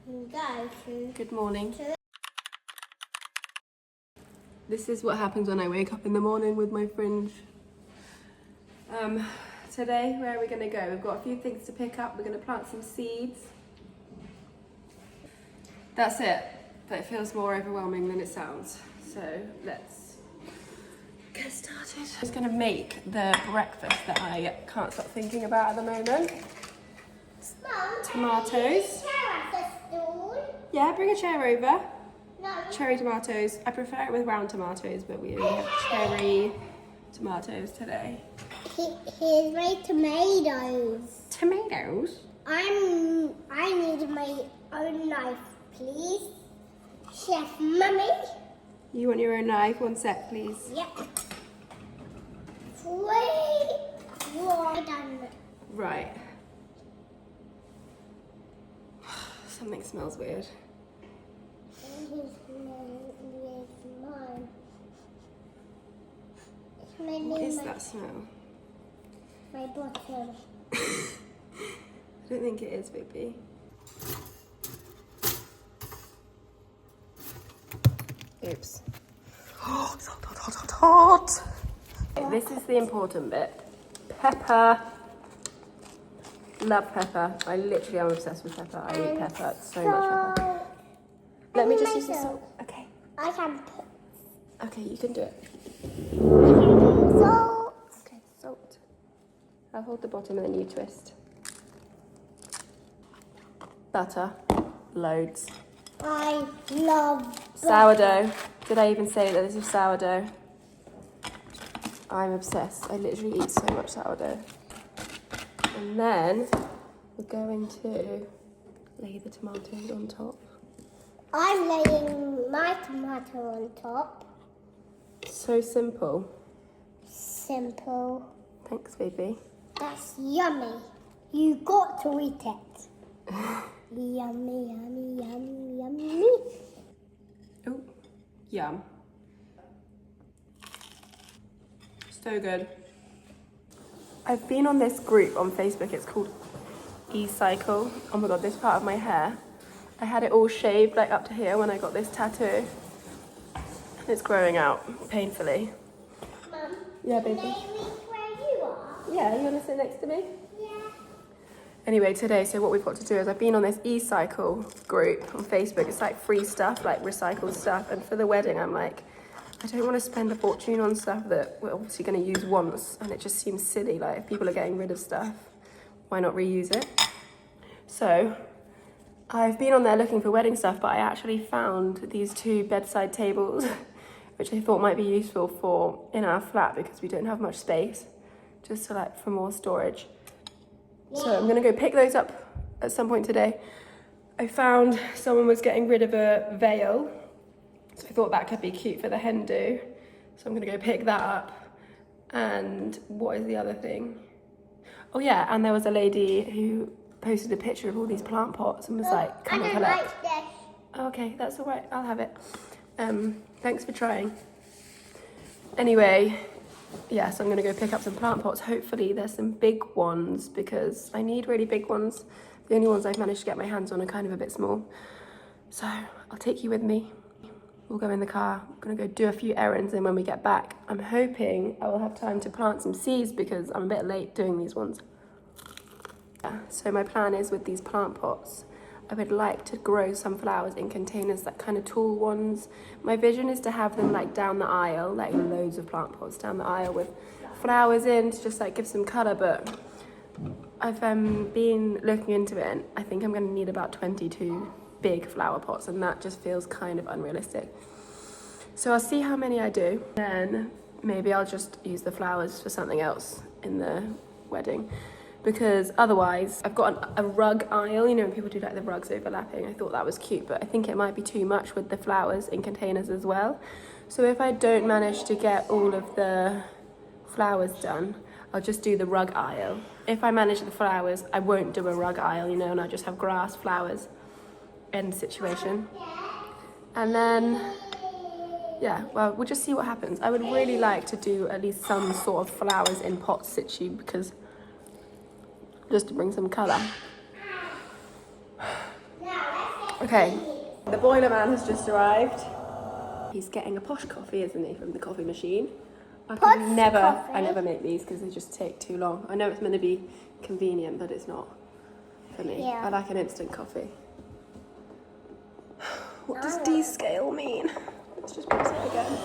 Good morning. This is what happens when I wake up in the morning with my fringe. Today, where are we going to go? We've got a few things to pick up. We're going to plant some seeds. That's it, but it feels more overwhelming than it sounds. So let's get started. I'm just going to make the breakfast that I can't stop thinking about at the moment. Tomatoes. Yeah, bring a chair over. No. Cherry tomatoes. I prefer it with round tomatoes, but we only have cherry tomatoes today. Here's my tomatoes. Tomatoes? I need my own knife, please. Chef Mummy. You want your own knife? 1 sec, please. Yep. Wait. Done. Right. Something smells weird. What is that smell? My bottom. I don't think it is, baby. Oops. Oh, it's hot, hot, hot, hot, hot. Okay, this is the important bit. Pepper. Love pepper. I literally am obsessed with pepper. I eat pepper. So much pepper. Let me just use the salt. Okay. I can put. Okay, you can do it. Salt. Okay, salt. I'll hold the bottom and then you twist. Butter. Loads. I love Sourdough. Did I even say that this is sourdough? I'm obsessed. I literally eat so much sourdough. And then we're going to lay the tomatoes on top. I'm laying my tomato on top. So simple. Simple. Thanks, baby. That's yummy. You got to eat it. Yummy, yummy, yummy, yummy. Oh, yum. So good. I've been on this group on Facebook. It's called E-Cycle. Oh my god, this part of my hair. I had it all shaved like up to here when I got this tattoo. And it's growing out painfully. Mum, Yeah, baby. can I reach where you are? Yeah, you want to sit next to me? Yeah. Anyway, today, so what we've got to do is I've been on this E-Cycle group on Facebook. It's like free stuff, like recycled stuff. And for the wedding, I'm like, I don't want to spend a fortune on stuff that we're obviously going to use once. And it just seems silly. Like, if people are getting rid of stuff, why not reuse it? So I've been on there looking for wedding stuff, but I actually found these 2 bedside tables, which I thought might be useful for in our flat because we don't have much space, just to like for more storage. So I'm gonna go pick those up at some point today. I found someone was getting rid of a veil, so I thought that could be cute for the hen do. So I'm gonna go pick that up. And what is the other thing? Oh yeah, and there was a lady who posted a picture of all these plant pots and was like, come and collect. Like this. Okay, that's all right, I'll have it. Thanks for trying. Anyway, yeah, so I'm gonna go pick up some plant pots. Hopefully there's some big ones because I need really big ones. The only ones I've managed to get my hands on are kind of a bit small. So I'll take you with me. We'll go in the car. I'm gonna go do a few errands, and when we get back, I'm hoping I will have time to plant some seeds because I'm a bit late doing these ones. Yeah, so my plan is with these plant pots, I would like to grow some flowers in containers, like kind of tall ones. My vision is to have them like down the aisle, like loads of plant pots down the aisle with flowers in to just like give some colour, but I've been looking into it and I think I'm going to need about 22 big flower pots, and that just feels kind of unrealistic. So I'll see how many I do, then maybe I'll just use the flowers for something else in the wedding. Because otherwise, I've got a rug aisle, you know, when people do like the rugs overlapping. I thought that was cute, but I think it might be too much with the flowers in containers as well. So if I don't manage to get all of the flowers done, I'll just do the rug aisle. If I manage the flowers, I won't do a rug aisle, you know, and I'll just have grass, flowers, end situation. And then, yeah, well, we'll just see what happens. I would really like to do at least some sort of flowers in pot situ because just to bring some colour. Okay, the boiler man has just arrived. He's getting a posh coffee, isn't he, from the coffee machine. I never make these because they just take too long. I know it's meant to be convenient, but it's not for me. Yeah. I like an instant coffee. What does descale mean? Let's just press it again.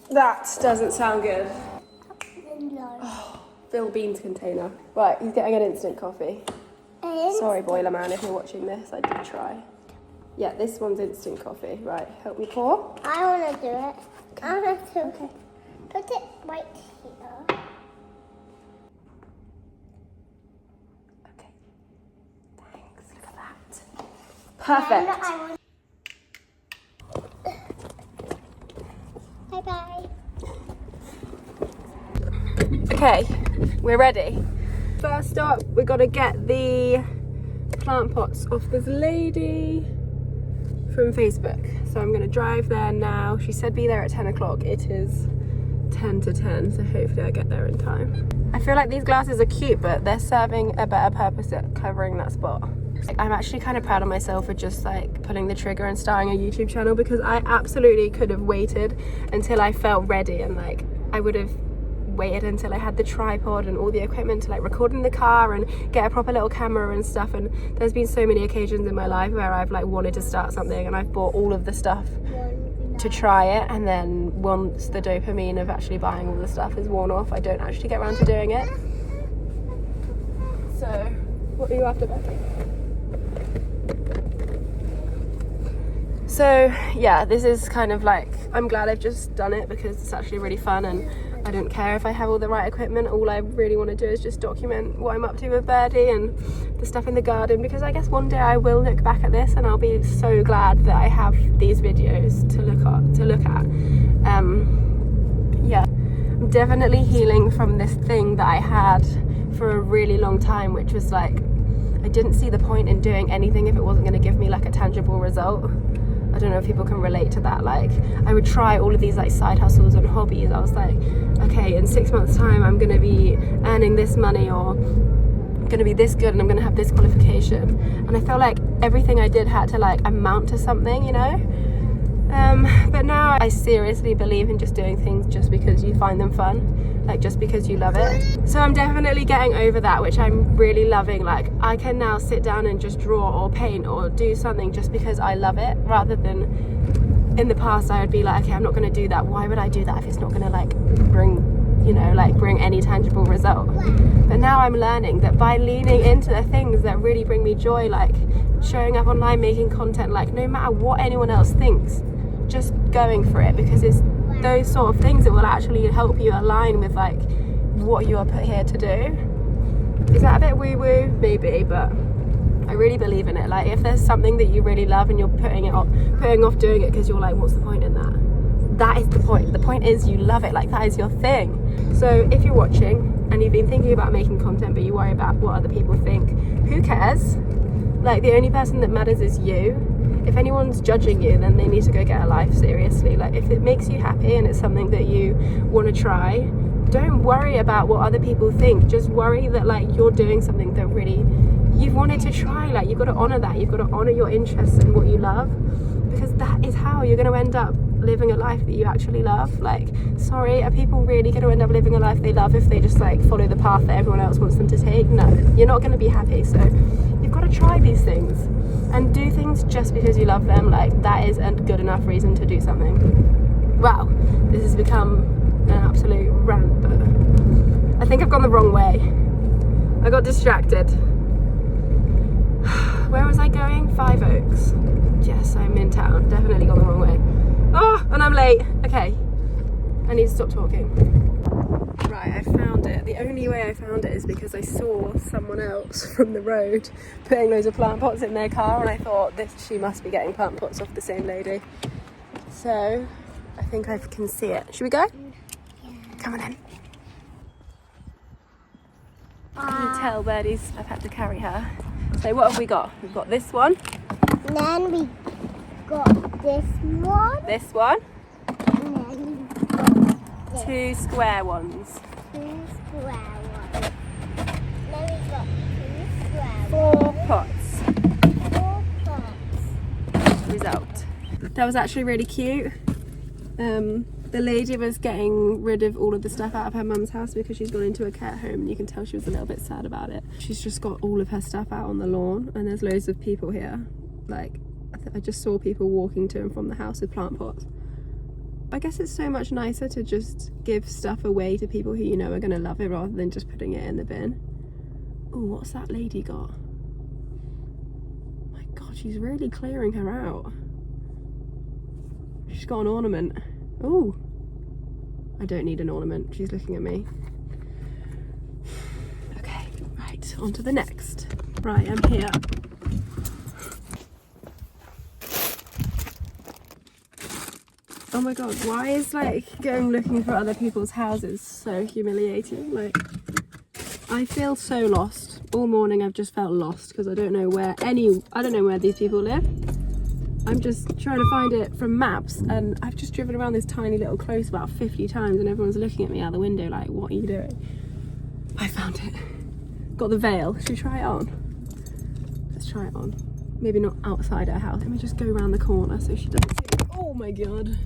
That doesn't sound good. Fill beans container. Right, he's getting an instant coffee. Sorry, boiler man, if you're watching this, I did try. Yeah, this one's instant coffee. Right, help me pour. I want to do it. I want to put it right here. Okay. Thanks. Look at that. Perfect. Bye-bye. Okay, we're ready. First up, we got to get the plant pots off this lady from Facebook. So I'm going to drive there now. She said be there at 10 o'clock. It is 10 to 10, so hopefully I get there in time. I feel like these glasses are cute, but they're serving a better purpose at covering that spot. I'm actually kind of proud of myself for just like pulling the trigger and starting a YouTube channel, because I absolutely could have waited until I felt ready, and like I would have waited until I had the tripod and all the equipment to like record in the car and get a proper little camera and stuff. And there's been so many occasions in my life where I've like wanted to start something and I've bought all of the stuff to try it, and then once the dopamine of actually buying all the stuff is worn off, I don't actually get around to doing it. So what are you after, Becky? So yeah, this is kind of like, I'm glad I've just done it because it's actually really fun, and I don't care if I have all the right equipment. All I really want to do is just document what I'm up to with Birdie and the stuff in the garden, because I guess one day I will look back at this and I'll be so glad that I have these videos to look at. Yeah, I'm definitely healing from this thing that I had for a really long time, which was like, I didn't see the point in doing anything if it wasn't going to give me like a tangible result. I don't know if people can relate to that. Like, I would try all of these like side hustles and hobbies. I was like, okay, in 6 months time I'm going to be earning this money, or I'm going to be this good, and I'm going to have this qualification. And I felt like everything I did had to like amount to something, you know. But now I seriously believe in just doing things just because you find them fun, like just because you love it. So I'm definitely getting over that, which I'm really loving. Like, I can now sit down and just draw or paint or do something just because I love it, rather than in the past I would be like, okay, I'm not going to do that. Why would I do that if it's not going to like bring any tangible result? But now I'm learning that by leaning into the things that really bring me joy, like showing up online, making content, like no matter what anyone else thinks, just going for it, because it's those sort of things that will actually help you align with like what you are put here to do. Is that a bit woo-woo? Maybe, but I really believe in it. Like, if there's something that you really love and you're putting off doing it because you're like, what's the point in that? That is the point. The point is you love it. Like, that is your thing. So if you're watching and you've been thinking about making content but you worry about what other people think, who cares? Like, the only person that matters is you. If anyone's judging you, then they need to go get a life, seriously. Like, if it makes you happy and it's something that you want to try, don't worry about what other people think. Just worry that like you're doing something that really you've wanted to try. Like, you've got to honor that. You've got to honor your interests and what you love, because that is how you're going to end up living a life that you actually love. Like, sorry, are people really going to end up living a life they love if they just like follow the path that everyone else wants them to take? No, you're not going to be happy. So you've got to try these things and do things just because you love them. Like, that is a good enough reason to do something. Wow, this has become an absolute rant, but I think I've gone the wrong way. I got distracted. Where was I going? Five Oaks. Yes, I'm in town. Definitely gone the wrong way. Oh, and I'm late. Okay, I need to stop talking. Right, I found it. The only way I found it is because I saw someone else from the road putting loads of plant pots in their car, and I thought, she must be getting plant pots off the same lady. So I think I can see it. Should we go? Yeah. Come on in. Can you tell Birdie's I've had to carry her? So what have we got? We've got this one. And then we got this one. This one. And then we got this 2 square ones. 2 square ones. Then we got 2 square 4 pots. 4 pots. Result. That was actually really cute. The lady was getting rid of all of the stuff out of her mum's house because she's gone into a care home, and you can tell she was a little bit sad about it. She's just got all of her stuff out on the lawn, and there's loads of people here. Like, I just saw people walking to and from the house with plant pots. I guess it's so much nicer to just give stuff away to people who you know are going to love it rather than just putting it in the bin. Oh, what's that lady got? My God, she's really clearing her out. She's got an ornament. Oh, I don't need an ornament. She's looking at me. Okay, right, on to the next. Right, I'm here. Oh my God, why is like going looking for other people's houses so humiliating? Like, I feel so lost. All morning I've just felt lost because I don't know where these people live. I'm just trying to find it from maps, and I've just driven around this tiny little close about 50 times, and everyone's looking at me out the window like, what are you doing? I found it. Got the veil. Should we try it on? Let's try it on. Maybe not outside our house. Let me just go around the corner so she doesn't see me. Oh my God.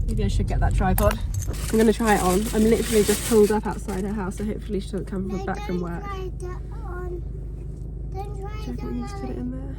Maybe I should get that tripod. I'm going to try it on. I'm literally just pulled up outside her house, so hopefully she doesn't come back from work. Try it on. Don't try Do you it reckon we on. just put it in there?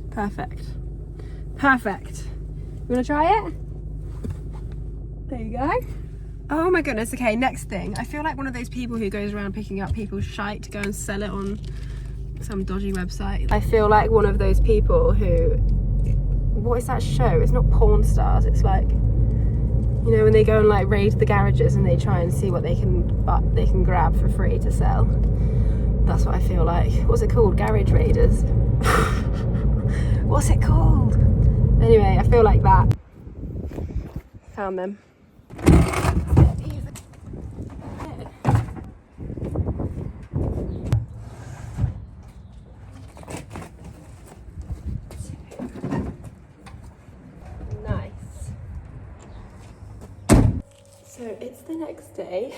Perfect. Perfect. You want to try it? There you go. Oh my goodness. Okay, next thing. I feel like one of those people who goes around picking up people's shite to go and sell it on some dodgy website. I feel like one of those people who... What is that show? It's not Porn Stars. It's like... You know, when they go and like raid the garages and they try and see what they can grab for free to sell. That's what I feel like. What's it called? Garage Raiders. What's it called? Anyway, I feel like that. Found them. Nice. So it's the next day.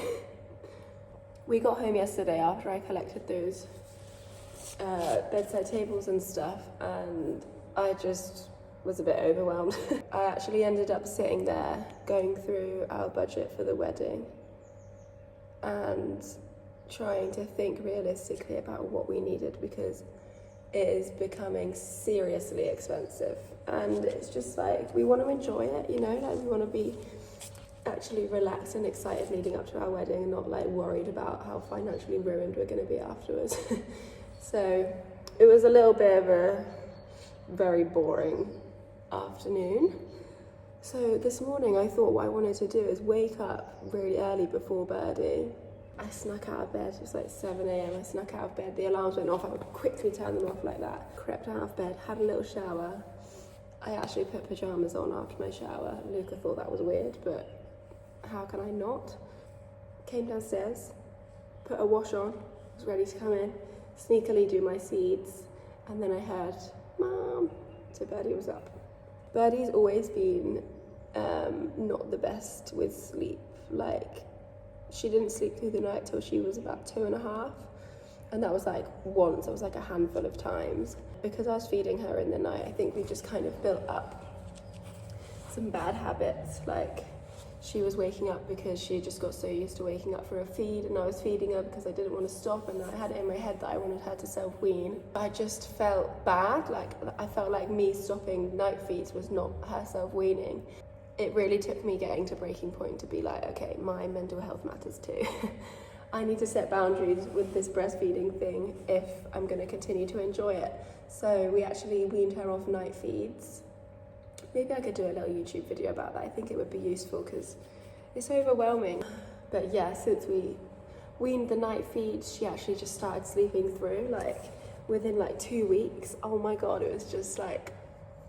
We got home yesterday after I collected those bedside tables and stuff, and I just was a bit overwhelmed. I actually ended up sitting there going through our budget for the wedding and trying to think realistically about what we needed, because it is becoming seriously expensive, and it's just like we want to enjoy it, you know, like we want to be actually relaxed and excited leading up to our wedding and not like worried about how financially ruined we're going to be afterwards. So it was a little bit of a very boring afternoon. So this morning I thought what I wanted to do is wake up really early before Birdie. I snuck out of bed. It was like 7 a.m. I snuck out of bed. The alarms went off. I would quickly turn them off like that. Crept out of bed, had a little shower. I actually put pajamas on after my shower. Luca thought that was weird, but how can I not? Came downstairs, put a wash on, was ready to come in, sneakily do my seeds, and then I heard, Mom, so Birdie was up. Birdie's always been not the best with sleep. Like, she didn't sleep through the night till she was about 2.5, and that was like once. It was like a handful of times. Because I was feeding her in the night, I think we just kind of built up some bad habits. Like, she was waking up because she just got so used to waking up for a feed, and I was feeding her because I didn't want to stop, and I had it in my head that I wanted her to self-wean. I just felt bad. Like, I felt like me stopping night feeds was not her self-weaning. It really took me getting to breaking point to be like, okay, my mental health matters too. I need to set boundaries with this breastfeeding thing if I'm going to continue to enjoy it. So we actually weaned her off night feeds. Maybe I could do a little YouTube video about that. I think it would be useful because it's overwhelming. But yeah, since we weaned the night feeds, she actually just started sleeping through, like within like 2 weeks. Oh my God, it was just like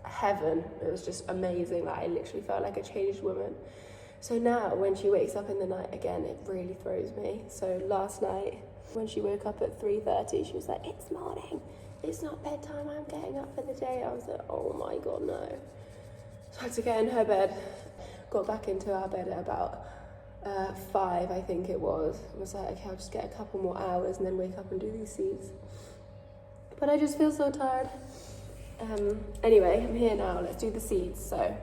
heaven. It was just amazing. Like, I literally felt like a changed woman. So now when she wakes up in the night again, it really throws me. So last night when she woke up at 3:30, she was like, it's morning. It's not bedtime, I'm getting up for the day. I was like, oh my God, no. So I had to get in her bed got back into our bed at about 5, I think it was. I was like, okay, I'll just get a couple more hours and then wake up and do these seeds. But I just feel so tired. Anyway, I'm here now. Let's do the seeds. So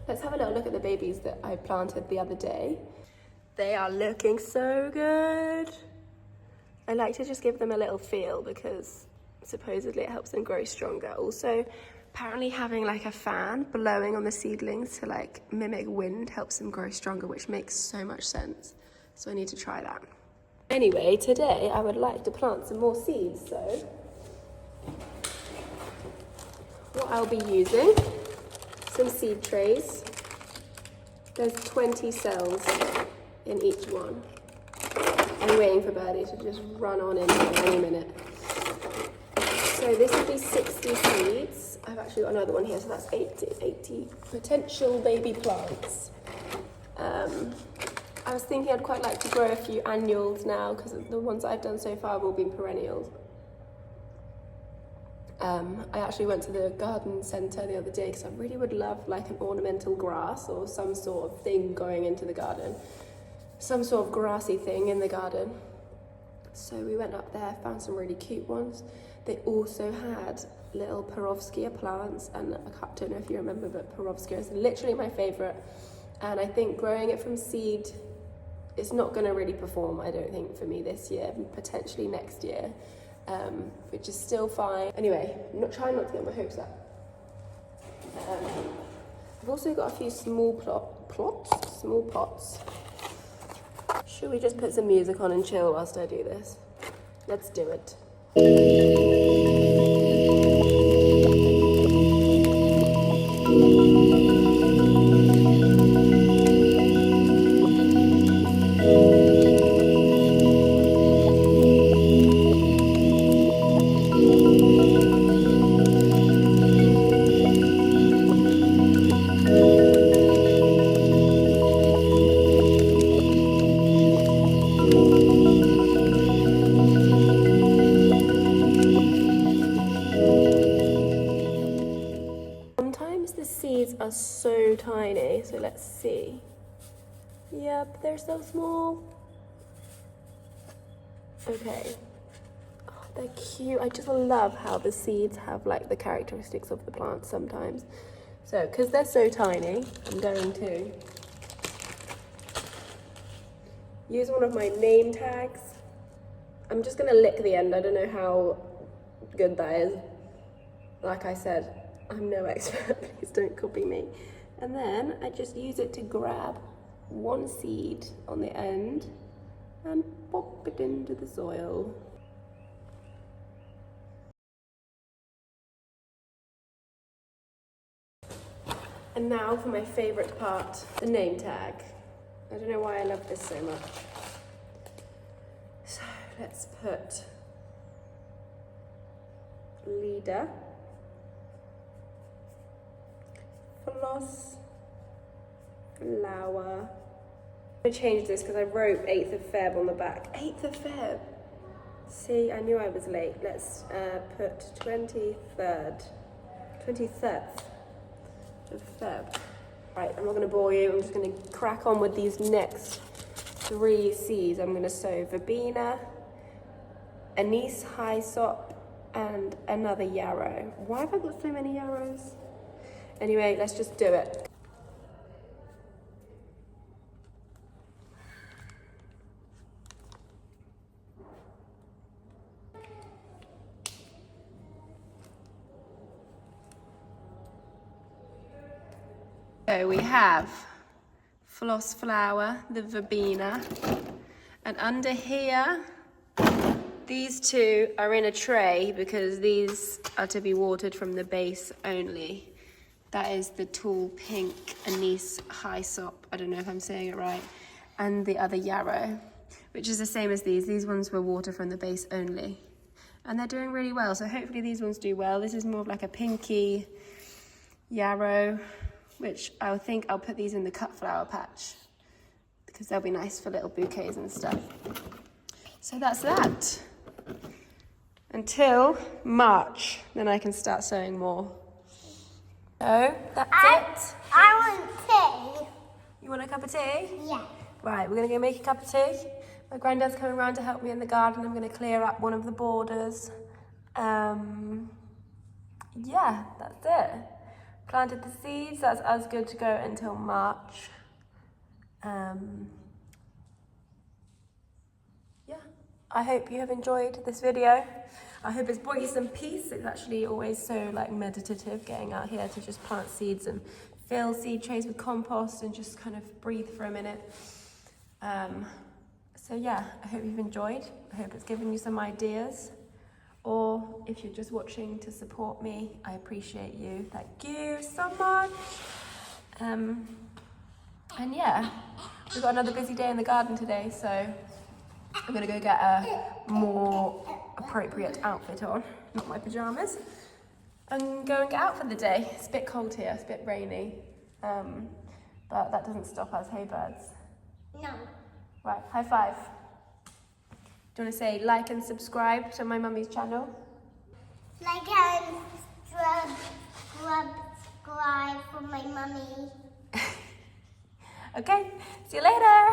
let's have a little look at the babies that I planted the other day. They are looking so good. I like to just give them a little feel because supposedly it helps them grow stronger. Also, apparently having like a fan blowing on the seedlings to like mimic wind helps them grow stronger, which makes so much sense. So I need to try that. Anyway, today I would like to plant some more seeds. So what I'll be using, some seed trays. There's 20 cells in each one. I'm waiting for Birdie to just run on in here any minute. So this would be 60 seeds. I've actually got another one here, so that's 80 potential baby plants. I was thinking I'd quite like to grow a few annuals now because the ones I've done so far have all been perennials. I actually went to the garden centre the other day because I really would love like an ornamental grass or some sort of thing going into the garden. Some sort of grassy thing in the garden. So we went up there, found some really cute ones. They also had little Perovskia plants, and I don't know if you remember, but Perovskia is literally my favourite. And I think growing it from seed is not going to really perform, I don't think, for me this year, potentially next year, which is still fine. Anyway, I'm trying not to get my hopes up. I've also got a few small pots. Should we just put some music on and chill whilst I do this? Let's do it. Are so tiny, so let's see. Yep, they're so small. Okay. Oh, they're cute. I just love how the seeds have like the characteristics of the plant sometimes. So, because they're so tiny, I'm going to use one of my name tags. I'm just gonna lick the end. I don't know how good that is. Like I said, I'm no expert, please don't copy me. And then I just use it to grab one seed on the end and pop it into the soil. And now for my favourite part, the name tag. I don't know why I love this so much. So let's put leader. Floss, flower. I'm going to change this because I wrote 8th of Feb on the back. 8th of Feb. See, I knew I was late. Let's put 23rd of Feb. Right, I'm not going to bore you. I'm just going to crack on with these next 3 seeds. I'm going to sow verbena, anise hyssop, and another yarrow. Why have I got so many yarrows? Anyway, let's just do it. So we have floss flower, the verbena, and under here, these 2 are in a tray because these are to be watered from the base only. That is the tall pink anise hyssop, I don't know if I'm saying it right, and the other yarrow, which is the same as these. These ones were water from the base only. And they're doing really well, so hopefully these ones do well. This is more of like a pinky yarrow, which I think I'll put these in the cut flower patch because they'll be nice for little bouquets and stuff. So that's that. Until March, then I can start sowing more. So that's it. I want tea. cup of tea? Yeah. Right, we're gonna go make a cup of tea. My granddad's coming around to help me in the garden. I'm gonna clear up one of the borders. Yeah, that's it. Planted the seeds, that's us good to go until March. Yeah, I hope you have enjoyed this video. I hope it's brought you some peace. It's actually always so like meditative getting out here to just plant seeds and fill seed trays with compost and just kind of breathe for a minute. So yeah, I hope you've enjoyed. I hope it's given you some ideas. Or if you're just watching to support me, I appreciate you. Thank you so much. And yeah, we've got another busy day in the garden today, so I'm gonna go get a more appropriate outfit on, not my pajamas, and go and get out for the day. It's a bit cold here, it's a bit rainy, but that doesn't stop us, hey birds? No. Right, high five. Do you want to say like and subscribe to my mummy's channel? Like and subscribe for my mummy. Okay, see you later.